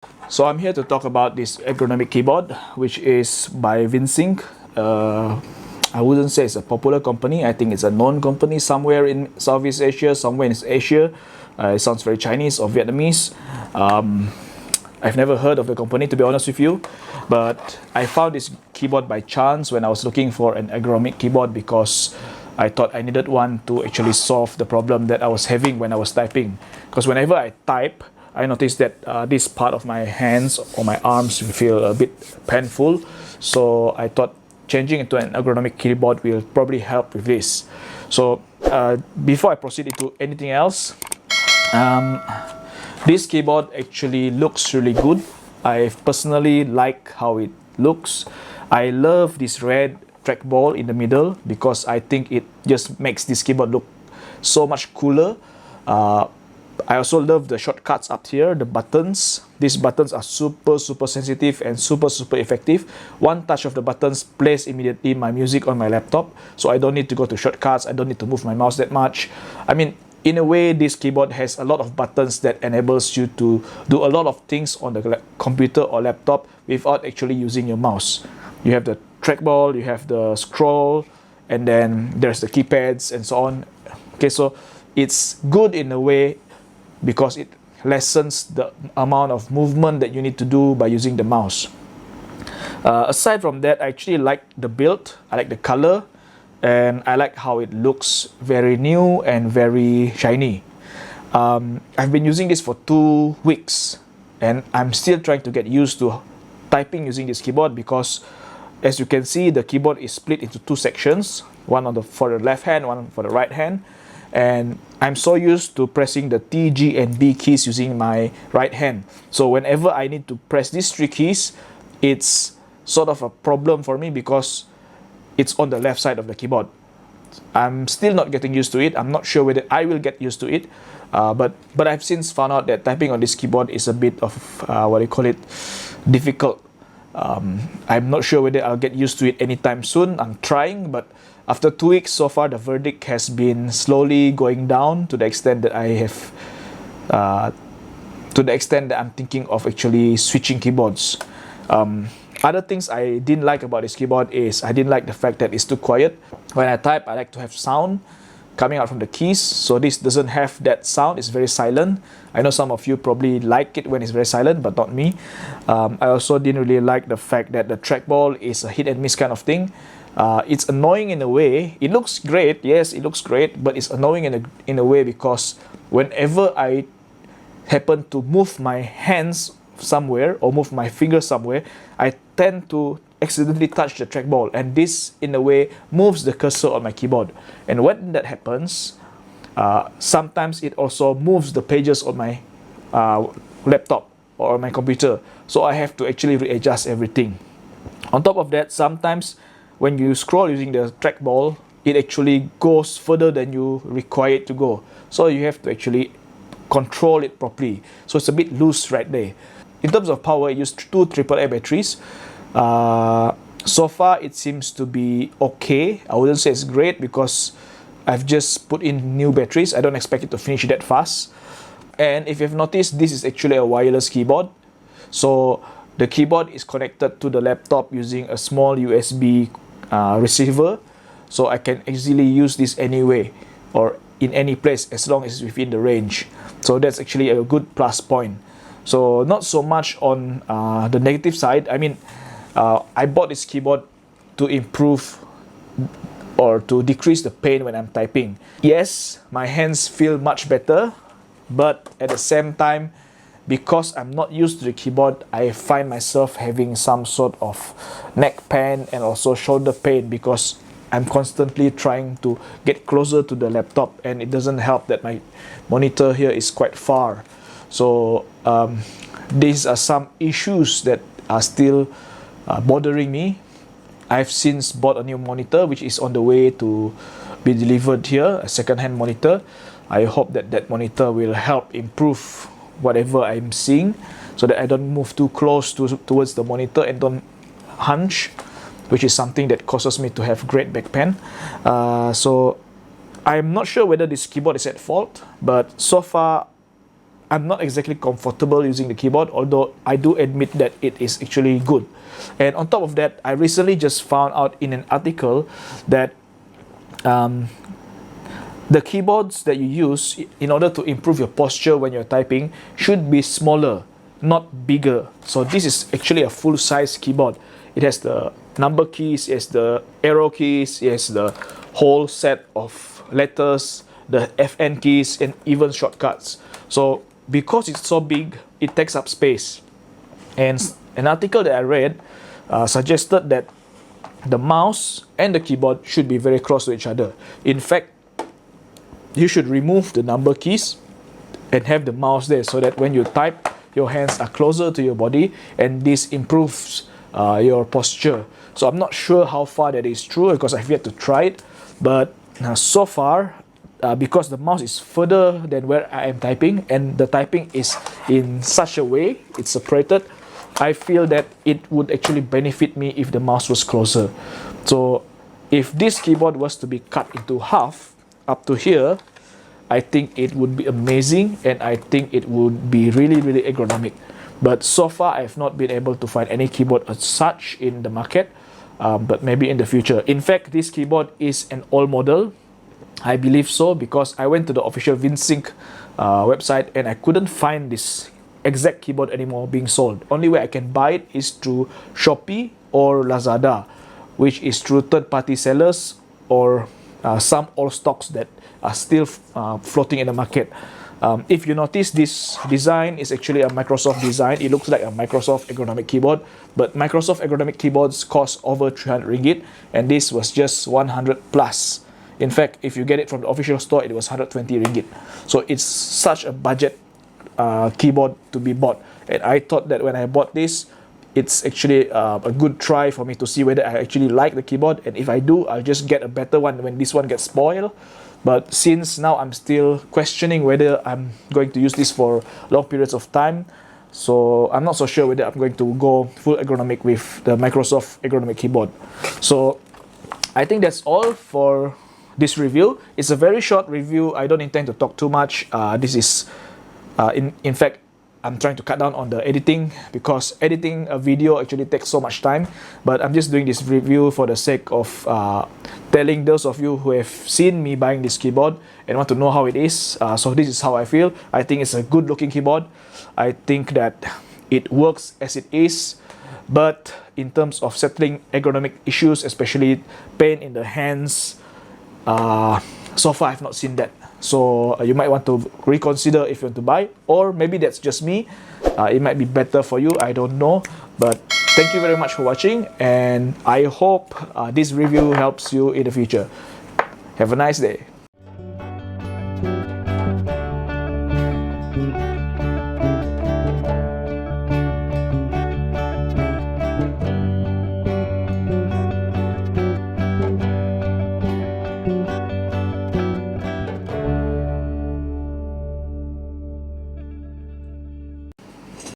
So I'm here to talk about this ergonomic keyboard, which is by Victsing. I wouldn't say it's a popular company. I think it's a known company somewhere in Southeast Asia, somewhere in Asia. It sounds very Chinese or Vietnamese. I've never heard of the company, to be honest with you, but I found this keyboard by chance when I was looking for an ergonomic keyboard because I thought I needed one to actually solve the problem that I was having when I was typing. Because whenever I type, I noticed that this part of my hands or my arms will feel a bit painful. So I thought changing into an ergonomic keyboard will probably help with this. So before I proceed into anything else, this keyboard actually looks really good. I personally like how it looks. I love this red trackball in the middle because I think it just makes this keyboard look so much cooler. I also love the shortcuts up here, the buttons. These buttons are super sensitive and super effective. One touch of the buttons plays immediately my music on my laptop, so I don't need to go to shortcuts, I don't need to move my mouse that much. I mean, in a way, this keyboard has a lot of buttons that enables you to do a lot of things on the computer or laptop without actually using your mouse. You have the trackball, you have the scroll, and then there's the keypads and so on. Okay, so it's good in a way because it lessens the amount of movement that you need to do by using the mouse. Aside from that, I actually like the build, I like the color, and I like how it looks very new and very shiny. I've been using this for 2 weeks and I'm still trying to get used to typing using this keyboard because as you can see, the keyboard is split into 2 sections, one for the left hand, one for the right hand. And I'm so used to pressing the T, G, and B keys using my right hand. So whenever I need to press these 3 keys, it's sort of a problem for me because it's on the left side of the keyboard. I'm still not getting used to it. I'm not sure whether I will get used to it. But I've since found out that typing on this keyboard is a bit of, difficult. I'm not sure whether I'll get used to it anytime soon. I'm trying, but after 2 weeks so far, the verdict has been slowly going down to the extent that I'm thinking of actually switching keyboards. Other things I didn't like about this keyboard is I didn't like the fact that it's too quiet. When I type, I like to have sound coming out from the keys. So this doesn't have that sound. It's very silent. I know some of you probably like it when it's very silent, but not me. I also didn't really like the fact that the trackball is a hit and miss kind of thing. It's annoying in a way. It looks great, yes, it looks great, but it's annoying in a way because whenever I happen to move my hands somewhere or move my fingers somewhere, I tend to accidentally touch the trackball, and this in a way moves the cursor on my keyboard. And when that happens, sometimes it also moves the pages on my laptop or on my computer, so I have to actually readjust everything. On top of that, sometimes when you scroll using the trackball, it actually goes further than you require it to go, so you have to actually control it properly, so it's a bit loose right there. In terms of power, I use 2 AAA batteries. So far it seems to be okay. I wouldn't say it's great because I've just put in new batteries. I don't expect it to finish that fast. And if you've noticed, this is actually a wireless keyboard. So the keyboard is connected to the laptop using a small USB receiver. So I can easily use this anyway or in any place as long as it's within the range. So that's actually a good plus point. So not so much on the negative side. I mean, I bought this keyboard to improve or to decrease the pain when I'm typing. Yes, my hands feel much better, but at the same time, because I'm not used to the keyboard, I find myself having some sort of neck pain and also shoulder pain because I'm constantly trying to get closer to the laptop, and it doesn't help that my monitor here is quite far. So these are some issues that are still bothering me. I've since bought a new monitor which is on the way to be delivered here, a second-hand monitor. I hope that that monitor will help improve whatever I'm seeing so that I don't move too close towards the monitor and don't hunch, which is something that causes me to have great back pain. So I'm not sure whether this keyboard is at fault, but so far I'm not exactly comfortable using the keyboard, although I do admit that it is actually good. And on top of that, I recently just found out in an article that the keyboards that you use in order to improve your posture when you're typing should be smaller, not bigger. So this is actually a full-size keyboard. It has the number keys, it has the arrow keys, it has the whole set of letters, the FN keys, and even shortcuts. So because it's so big, it takes up space. And an article that I read suggested that the mouse and the keyboard should be very close to each other. In fact, you should remove the number keys and have the mouse there, so that when you type, your hands are closer to your body, and this improves your posture. So I'm not sure how far that is true, because I've yet to try it, but so far, because the mouse is further than where I am typing, and the typing is in such a way, it's separated, I feel that it would actually benefit me if the mouse was closer. So if this keyboard was to be cut into half up to here, I think it would be amazing, and I think it would be really, really ergonomic. But so far, I've not been able to find any keyboard as such in the market, but maybe in the future. In fact, this keyboard is an old model. I believe so, because I went to the official Victsing website and I couldn't find this exact keyboard anymore being sold. Only way I can buy it is through Shopee or Lazada, which is through third-party sellers or some old stocks that are still floating in the market. If you notice, this design is actually a Microsoft design. It looks like a Microsoft ergonomic keyboard, but Microsoft ergonomic keyboards cost over 300 ringgit, and this was just 100 plus. In fact, if you get it from the official store, it was 120 ringgit. So it's such a budget keyboard to be bought. And I thought that when I bought this, it's actually a good try for me to see whether I actually like the keyboard. And if I do, I'll just get a better one when this one gets spoiled. But since now I'm still questioning whether I'm going to use this for long periods of time, so I'm not so sure whether I'm going to go full ergonomic with the Microsoft ergonomic keyboard. So I think that's all for this review. It's a very short review. I don't intend to talk too much. This is, in fact, I'm trying to cut down on the editing, because editing a video actually takes so much time. But I'm just doing this review for the sake of telling those of you who have seen me buying this keyboard and want to know how it is. So this is how I feel. I think it's a good looking keyboard. I think that it works as it is. But in terms of settling ergonomic issues, especially pain in the hands, so far I've not seen that. So you might want to reconsider if you want to buy, or maybe that's just me. It might be better for you, I don't know. But thank you very much for watching, and I hope this review helps you in the future. Have a nice day.